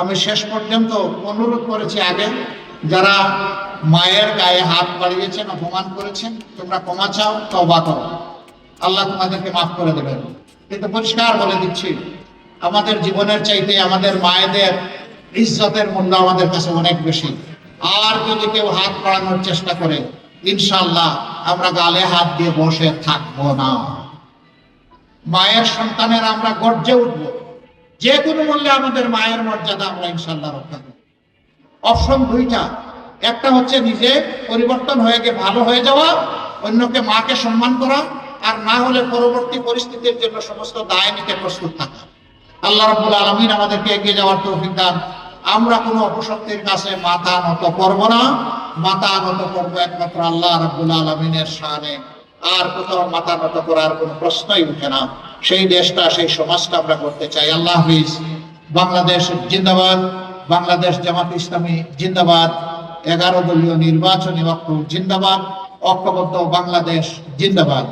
আমি শেষ পর্যন্ত অনুরোধ করেছি আগে, যারা মায়ের গায়ে হাত বাড়িয়েছেন, অপমান করেছেন, তোমরা ক্ষমা চাও, তওবা করো, আল্লাহ তোমাদেরকে মাফ করে দেবেন। কিন্তু পরিষ্কার বলে দিচ্ছি, আমাদের জীবনের চাইতে আমাদের মায়েদের ইজ্জতের মূল্য আমাদের কাছে অনেক বেশি। আর যদি কেউ হাত বাড়ানোর চেষ্টা করে, ইনশাআল্লাহ আমরা গালে হাত দিয়ে বসে থাকবো না। মায়ের সন্তানের আমরা গর্জে উঠবো, যে কোনো মূল্যে আমাদের মায়ের মর্যাদা আমরা ইনশাআল্লাহ রক্ষা করব। অপশন দুইটা, একটা হচ্ছে নিজে পরিবর্তন হয়ে গিয়ে ভালো হয়ে যাওয়া, অন্যকে মাকে সম্মান করা, আর না হলে পরবর্তী পরিস্থিতির জন্য সমস্ত দায় নিতে প্রস্তুত থাকা। আল্লাহ রাব্বুল আলামিন আমাদেরকে এগিয়ে যাওয়ার তৌফিক দান। আমরা কোনো অপশক্তির কাছে মাথা নত করব না, মাথা নত করব একমাত্র আল্লাহ রাব্বুল আলামিনের শানে। আর কোথাও মাথা নত করার কোনো প্রশ্নই উঠে না। সেই দেশটা, সেই সমাজটা আমরা করতে চাই। আল্লাহ হাফিজ। বাংলাদেশ জিন্দাবাদ, বাংলাদেশ জামাত ইসলামী জিন্দাবাদ, 11 দলীয় নির্বাচনী ঐক্য জিন্দাবাদ, ঐক্যবদ্ধ বাংলাদেশ জিন্দাবাদ।